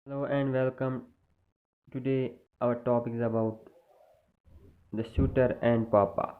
Hello and welcome. Today our topic is about the shooter and papa.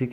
6,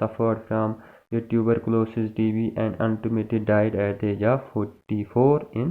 suffered from tuberculosis TB and ultimately died at the age of 44 in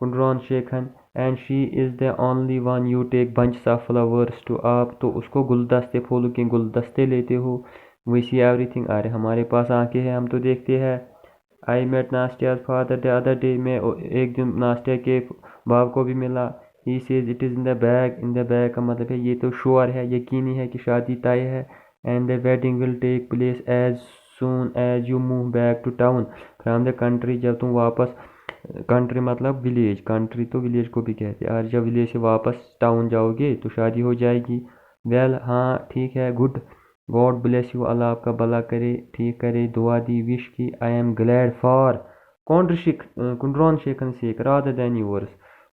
کنڈران شیخن and she is the only one you take bunches of flowers to آپ، تو اس کو گلدستے، پھولوں کے گلدستے لیتے ہو. وی سی ایوری تھنگ، ارے ہمارے پاس آنکھیں ہیں، ہم تو دیکھتے ہیں. I met Nastia's father the other day, میں ایک دن ناسٹیا کے باپ کو بھی ملا. He says it is in the bag, in the bag کا مطلب ہے یہ تو شور ہے، یقینی ہے کہ شادی طے ہے. And the wedding will take place as soon as you move back to town from the country, جب تم واپس، کنٹری مطلب ولیج، کنٹری تو ولیج کو بھی کہتے ہیں، اور جب ولیج سے واپس ٹاؤن جاؤ گے تو شادی ہو جائے گی. ویل ہاں ٹھیک ہے، گڈ، گاڈ بلیس یو، اللہ آپ کا بھلا کرے، ٹھیک کرے، دعا دی، وش کی. آئی ایم گلیڈ فار کنڈران شیخن sake rather than yours.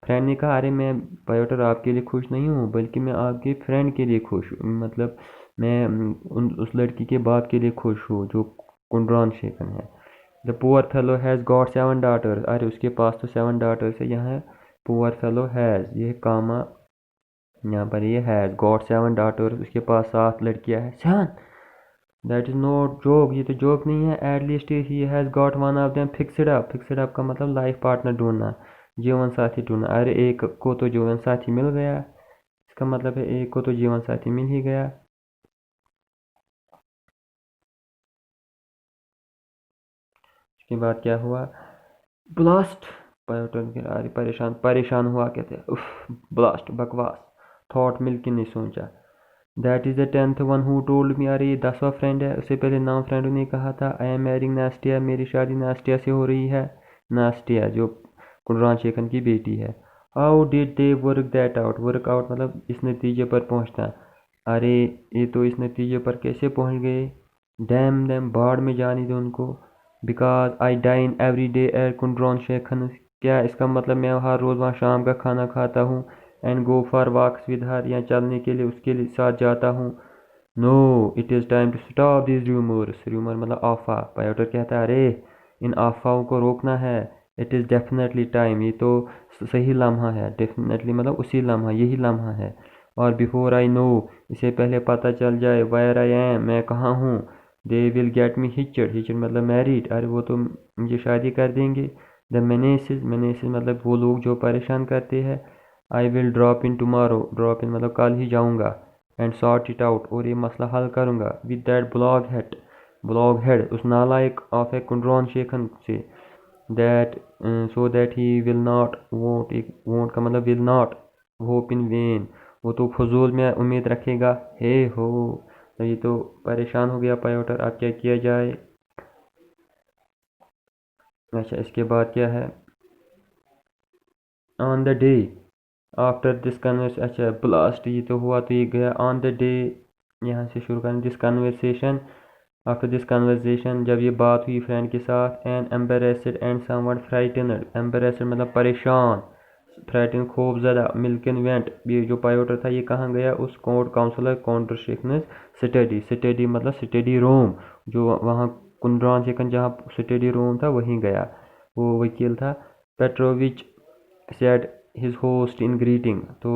Friend نے کہا ارے میں پیوٹر آپ کے لیے خوش نہیں ہوں، بلکہ میں آپ کے فرینڈ کے لیے خوش ہوں، مطلب میں اس لڑکی کے باپ کے لیے خوش ہوں جو کنڈران شیخن ہے. دا پور فیلو ہیز گاٹ 7 ڈاٹرز، ارے اس کے پاس تو 7 ڈاٹرز ہے. یہاں پور فیلو ہیز، یہ کاما، یہاں پر یہ ہیز گاٹ 7 ڈاٹرز، اس کے پاس 7 لڑکیاں ہیں. 7، دیٹ از نوٹ جوک، یہ تو جوک نہیں ہے. At least he has got one of them fixed up, fixed up کا مطلب لائف پارٹنر ڈھونڈنا، جیون ساتھی ڈھونڈنا. ارے ایک کو تو جیون ساتھی مل گیا، اس کا مطلب ہے ایک کو تو جیون ساتھی مل ہی گیا. اس کے بعد کیا ہوا؟ بلاسٹ، پریشان ہوا، کہتے ہیں اف بلاسٹ، بکواس. تھاٹ ملکن نے سوچا. That is the 10th one who told me, ارے یہ 10واں فرینڈ ہے، اس سے پہلے 9 فرینڈوں نے کہا تھا آئی ایم میرنگ ناسٹیا، میری شادی ناسٹیا سے ہو رہی ہے. ناسٹیا جو کنڈران شیخن کی بیٹی ہے. How did they work that out, work out مطلب اس نتیجے پر پہنچنا. ارے یہ تو اس نتیجے پر کیسے پہنچ گئے؟ ڈیم دیم، باڑ میں جانے دو ان کو. Because I dine every day at کنڈران شیخن، کیا اس کا مطلب میں ہر روز وہاں شام کا کھانا کھاتا ہوں. And go for walks with her, یا چلنے کے لیے اس کے ساتھ جاتا ہوں. Now it is time to stop these rumours, rumour مطلب افواہ. پیوٹر کہتا ہے ارے ان افواہوں کو روکنا ہے. اٹ از ڈیفینیٹلی ٹائم، یہ تو صحیح لمحہ ہے. ڈیفینیٹلی مطلب اسی لمحہ، یہی لمحہ ہے. اور بیفور آئی نو، اسے پہلے پتہ چل جائے، ویئر آئی ایم، میں کہاں ہوں. دے ول گیٹ می ہچڈ، ہچڈ مطلب میریڈ، ارے وہ تو مجھے شادی کر دیں گے. دا مینیسز، مینیسز مطلب وہ لوگ جو پریشان کرتے ہیں. I will drop in tomorrow, drop in مطلب کل ہی جاؤں گا. اینڈ سارٹ اٹ آؤٹ، اور یہ مسئلہ حل کروں گا. ود دیٹ بلاگ ہیڈ اس نالائق آف اے کنڈران شیخن سے. That so that he will not won't, won't کا مطلب will not hope in vain, وہ تو فضول میں امید رکھے گا. ہے ہو، تو یہ تو پریشان ہو گیا پیوٹر، اب کیا کیا جائے. اچھا اس کے بعد کیا ہے؟ On the day after this conversation, اچھا بلاسٹ یہ تو ہوا تو یہ گیا. آن دا ڈے، یہاں سے شروع کریں. This conversation, after this conversation جب یہ بات ہوئی فرینڈ کے ساتھ. An embarrassed and somewhat frightened, embarrassed مطلب پریشان، فرائٹن خوف زدہ. ملکن وینٹ، یہ جو پیوٹر تھا یہ کہاں گیا؟ اس کورٹ کاؤنسلر کنڈر شیخن اسٹڈی مطلب اسٹڈی روم، جو وہاں کنڈران شیخن جہاں اسٹڈی روم تھا وہیں گیا، وہ وکیل تھا. Petrovich said his host in greeting, تو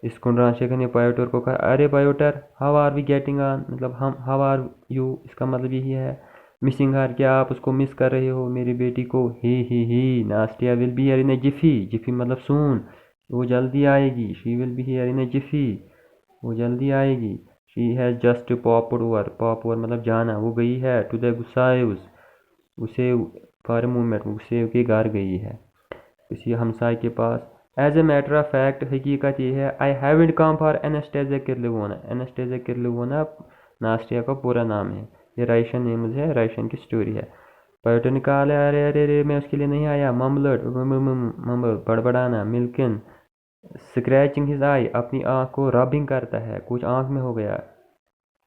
اس کنڈران شیخن نے پیوٹر کو کہا ارے Pyotr how are we getting on, مطلب ہم ہاؤ آر یو، اس کا مطلب یہی ہے مسنگ ہر، کیا آپ اس کو مس کر رہے ہو میری بیٹی کو. ہی ناسٹیا ول بی ہیئر ان اے جفی، جفی مطلب سون، وہ جلدی آئے گی. شی ول بی ہیئر ان اے جفی، وہ جلدی آئے گی. She has just popped over مطلب جانا، وہ گئی ہے. ٹو دا گسائیوز، اسے فار اے مومنٹ اسے کے گھر گئی ہے، کسی ہمسائے کے پاس. As a matter of fact حقیقت یہ ہے آئی ہیونٹ کم فار اینسٹیزیا کرلیونا. اینسٹیزیا کرلیونا ناسٹیا کا پورا نام ہے، یہ رائشن نیمز ہے، رائشن کی سٹوری ہے. پیوٹر نے کہا ارے ارے ارے میں اس کے لیے نہیں آیا. ممبل بڑبڑانا. ملکن اسکریچنگ ہز آئی، اپنی آنکھ کو ربنگ کرتا ہے، کچھ آنکھ میں ہو گیا.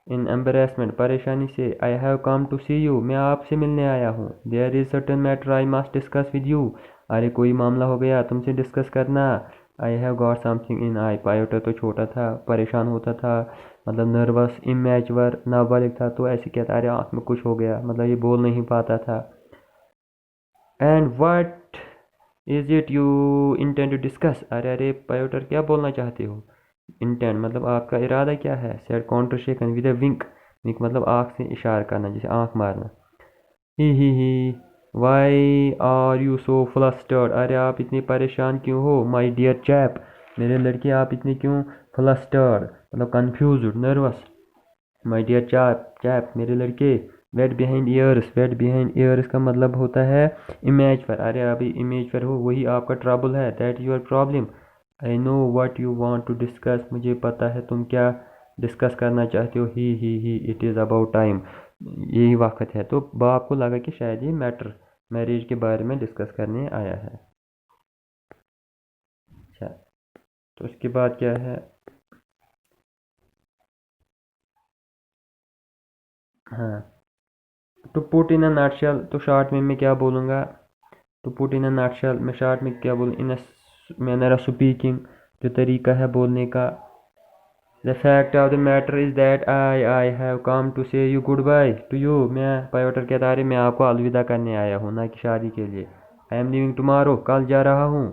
ان ایمبریسمنٹ، پریشانی سے. I have come to see you, میں آپ سے ملنے آیا ہوں. There is certain matter I must discuss with you, ارے کوئی معاملہ ہو گیا تم سے ڈسکس کرنا. I have got something in eye, Pyotr تو چھوٹا تھا، پریشان ہوتا تھا، مطلب نروس، امیچور، نابالغ تھا، تو ایسے کہتا ارے آنکھ میں کچھ ہو گیا، مطلب یہ بول نہیں پاتا تھا. And what is it you intend to discuss, ارے ارے پیوٹر کیا بولنا چاہتے ہو؟ انٹینڈ مطلب آپ کا ارادہ کیا ہے. سیڈ کاؤنٹر شیکن ود اے ونک، ونک مطلب آنکھ سے اشارہ کرنا، جیسے آنکھ مارنا. He why are you so flustered, ارے آپ اتنے پریشان کیوں ہو؟ مائی ڈیئر چیپ، میرے لڑکے آپ اتنے کیوں فلسٹرڈ مطلب confused nervous? My dear chap میرے لڑکے، wet behind ears, wet behind ears کا مطلب ہوتا ہے امیج پر، ارے ابھی امیج پر ہو، وہی آپ کا ٹربل ہے، that your problem, I know what you want to discuss, مجھے پتہ ہے تم کیا ڈسکس کرنا چاہتے ہو، ہی اٹ از اباؤٹ ٹائم، یہی وقت ہے۔ تو باپ کو لگا کہ شاید یہ میرج کے بارے میں ڈسکس کرنے آیا ہے۔ اچھا، تو اس کے بعد کیا ہے؟ ہاں، to put in a nutshell, تو شارٹ میں کیا بولوں گا؟ To put in a nutshell میں شارٹ میں کیا بولوں؟ In a manner of speaking, جو طریقہ ہے بولنے کا۔ The fact of the matter is that I have come to say you goodbye to you، میں پیوٹر کہتا ہے میں آپ کو الوداع کرنے آیا ہوں، نہ کہ شادی کے لیے۔ I am leaving tomorrow، کل جا رہا ہوں۔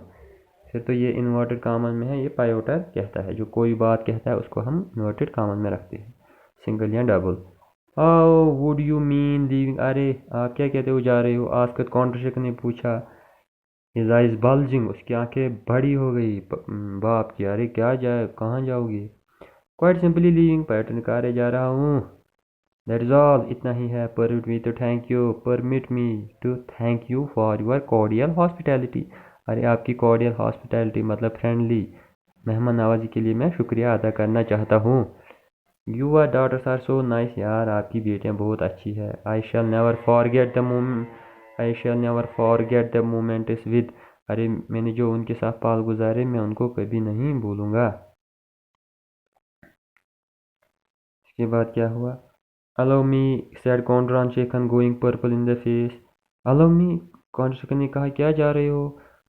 پھر تو یہ انورٹڈ کامن میں ہے، یہ پیوٹر کہتا ہے، جو کوئی بات کہتا ہے اس کو ہم انورٹڈ کامن میں رکھتے ہیں، سنگل یا double. How would you mean leaving، ارے آپ کیا کہتے ہو جا رہے ہو؟ آسکت کانٹرشک نے پوچھا۔ His eyes bulging، اس کی آنکھیں بڑی ہو گئی باپ کی، ارے کیا جائے، کہاں جاؤ گے؟ Quite simply leaving، پیٹرن کارے جا رہا ہوں۔ That is all، اتنا ہی ہے۔ Permit me to thank you for your cordial hospitality، ارے آپ کی cordial hospitality مطلب friendly مہمان نوازی کے لیے میں شکریہ ادا کرنا چاہتا ہوں۔ Your daughters are so nice، یار آپ کی بیٹیاں بہت اچھی ہے۔ I shall never forget the moments with، ارے میں نے جو ان کے ساتھ پال گزارے میں ان کو کبھی نہیں بھولوں گا۔ اس کے بعد کیا ہوا؟ Allow me، said Conran Shaken going purple in the face۔ Allow me، Conran Shaken نے کہا کیا جا رہے ہو؟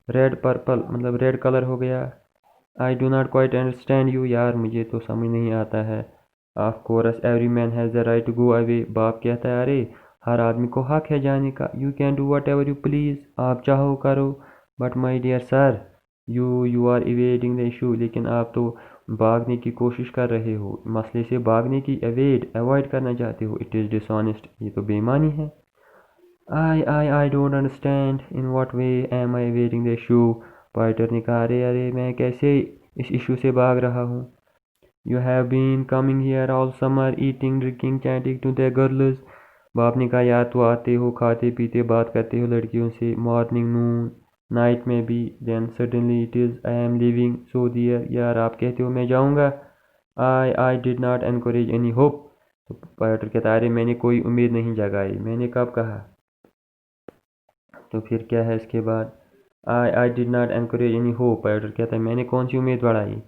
ریڈ پرپل مطلب ریڈ کلر ہو گیا۔ I do not quite understand you، یار مجھے تو سمجھ نہیں آتا ہے۔ Of course every man has the right to go away، باپ کہتا ہے ارے ہر آدمی کو حق ہے جانے کا۔ You can do whatever you please، آپ چاہو کرو۔ But my dear sir، you are evading the issue، لیکن آپ تو بھاگنے کی کوشش کر رہے ہو، مسئلے سے بھاگنے کی ایوائڈ کرنا چاہتے ہو۔ It is dishonest، یہ تو بے ایمانی ہے۔ I don't understand، in what way am I evading the issue، پائٹر نے کہا ارے میں کیسے اس ایشو سے بھاگ رہا ہوں۔ You have been coming here all summer، eating drinking chatting to the girls، باپ نے کہا یار تو آتے ہو، کھاتے پیتے بات کرتے ہو لڑکیوں سے، مارننگ نون نائٹ میں بھی، then suddenly it is I am leaving so dear، یار آپ کہتے ہو میں جاؤں گا۔ I did not encourage any hope، تو پیٹر کہتا ارے میں نے کوئی امید نہیں جگائی، میں نے کب کہا؟ تو پھر کیا ہے اس کے بعد؟ I did not encourage any hope، Peter کہتا ہے میں نے کون سی امید بڑھائی؟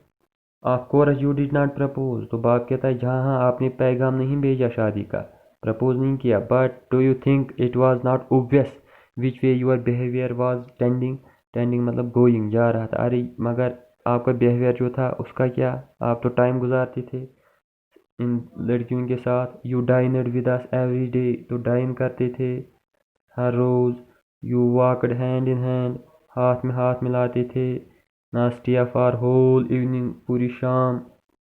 Of course you did not propose، تو باپ کہتا ہے جہاں آپ نے پیغام نہیں بھیجا شادی کا، پرپوز نہیں کیا۔ But do you think it was not obvious which way your behavior was tending مطلب going، جا رہا تھا، ارے مگر آپ کا بیہیویئر جو تھا اس کا کیا؟ آپ تو ٹائم گزارتے تھے ان لڑکیوں کے ساتھ۔ You dined with us every day، تو ڈائن کرتے تھے ہر روز۔ You walked hand in hand، ہاتھ میں ہاتھ ملاتے تھے۔ Nastia for whole evening، پوری شام۔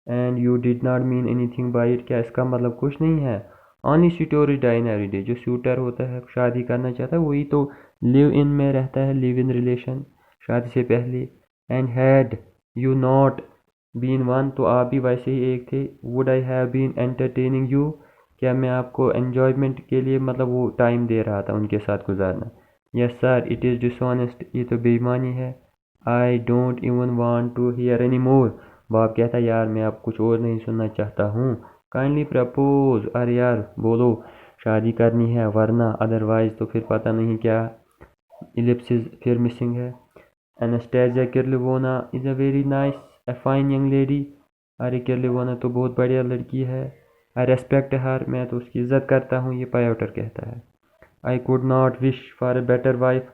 And you did not mean anything by it، کیا اس کا مطلب کچھ نہیں ہے؟ Only suitors dine every day، جو سیوٹر ہوتا ہے شادی کرنا چاہتا ہے وہی تو لیو ان میں رہتا ہے، لیو ان ریلیشن شادی سے پہلے۔ And had you not been one، تو آپ بھی ویسے ہی ایک تھے۔ Would I have been entertaining you، کیا میں آپ کو انجوائمنٹ کے لیے مطلب وہ ٹائم دے رہا تھا ان کے ساتھ گزارنا؟ Yes sir it is dishonest، یہ تو بے ایمانی ہے۔ I don't even want to hear anymore، باپ کہتا ہے یار میں اب کچھ اور نہیں سننا چاہتا ہوں۔ Kindly propose، ارے یار بولو شادی کرنی ہے ورنہ ادروائز تو پھر پتہ نہیں کیا۔ Ellipses پھر مسنگ ہے۔ Anastasia Kirlevona is a very nice a fine young lady، array Kirlevona تو بہت بڑھیا لڑکی ہے۔ I respect her، میں تو اس کی عزت کرتا ہوں، یہ پیوٹر کہتا ہے۔ I could not wish for a better wife،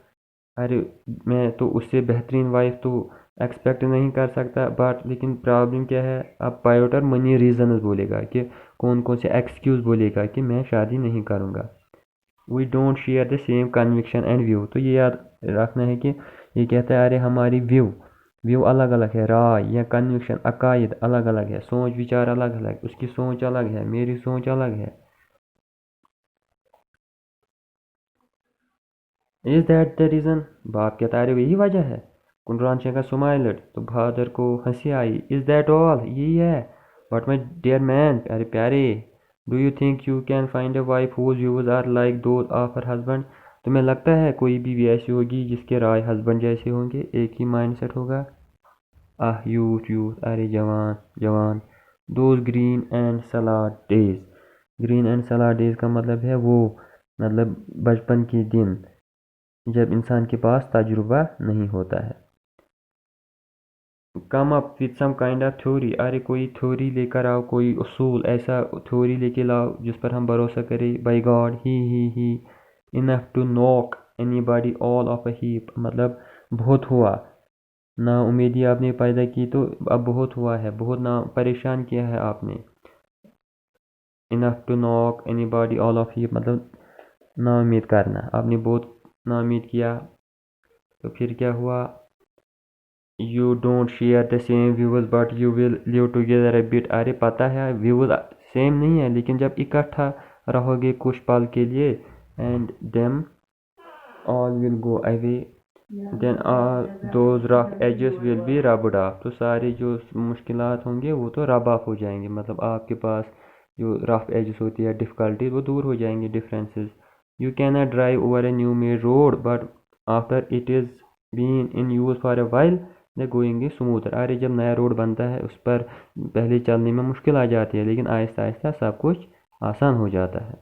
ارے میں تو اس سے بہترین وائف تو ایکسپیکٹ نہیں کر سکتا، بٹ لیکن پرابلم کیا ہے؟ اب پیوٹر منی ریزنز بولے گا کہ کون کون سے ایکسکیوز بولے گا کہ میں شادی نہیں کروں گا۔ We don't share the same conviction and view، تو یہ یاد رکھنا ہے کہ یہ کہتا ہے ارے ہماری ویو الگ الگ ہے، رائے یا کنوکشن عقائد الگ الگ ہے، سوچ وچار الگ الگ، اس کی سوچ الگ ہے، میری سوچ الگ ہے۔ Is that the reason? باپ کہتا ہے یہی وجہ ہے. کنڈران شنکر اسمائلڈ. تو بہادر کو ہنسی آئی. Is that all? یہی ہے. بٹ مائی ڈیئر مین، پیارے پیارے، do you think you can find a wife whose views are like those of her husband? تمہیں لگتا ہے کوئی بیوی ایسی ہوگی جس کے رائے ہسبینڈ جیسے ہوں گے، ایک ہی مائنڈ سیٹ ہوگا؟ یوتھ یوتھ، ارے جوان جوان. Those green and salad days. Green and salad days کا مطلب ہے وہ، مطلب بچپن کے دن جب انسان کے پاس تجربہ نہیں ہوتا ہے. Come up with some kind of theory. ارے کوئی تھیوری لے کر آؤ، کوئی اصول، ایسا تھیوری لے کے لاؤ جس پر ہم بھروسہ کریں. بائی گاڈ ہی enough to knock anybody all of a heap. مطلب بہت ہوا، نا امیدی آپ نے پیدا کی تو اب بہت ہوا ہے، بہت نا پریشان کیا ہے آپ نے. Enough to knock anybody all of heap مطلب نا امید کرنا. آپ نے بہت نا امید کیا، تو پھر کیا ہوا؟ You don't share the same views but you will live together a bit. ارے پتہ ہے ویوز سیم نہیں ہے، لیکن جب اکٹھا رہو گے کچھ پل کے لیے، and them all will go away then all those rough edges will be rubbed off. تو سارے جو مشکلات ہوں گے وہ تو رب آف ہو جائیں گے. مطلب آپ کے پاس جو رف ایجز ہوتی ہے، ڈفیکلٹیز، وہ دور ہو جائیں گے، differences. You can not drive over a new made road but after it is been in use for a while they going a smoother. ارے جب نیا روڈ بنتا ہے اس پر پہلے چلنے میں مشکل آ جاتی ہے، لیکن آہستہ آہستہ سب کچھ آسان ہو جاتا ہے.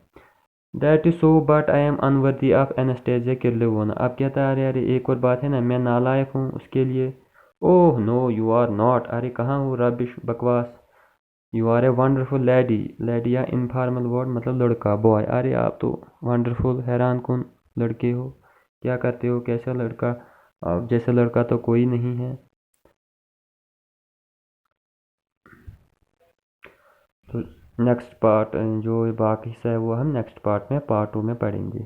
That is so but I am unworthy of انسٹیزیا کرلیونا. اب کہتا ہے ارے ایک اور بات ہے نا، میں نالائق ہوں اس کے لیے. Oh no you are not. ارے کہاں ہو، ربش، بکواس. You are a wonderful lady. Lady یا انفارمل ورڈ مطلب لڑکا، بوائے. ارے آپ تو ونڈرفل، حیران کن لڑکے ہو. کیا کرتے ہو، کیسا لڑکا؟ آپ جیسا لڑکا تو کوئی نہیں ہے. تو نیکسٹ پارٹ جو باقی حصہ ہے وہ ہم نیکسٹ پارٹ میں، پارٹ 2 میں پڑھیں گے.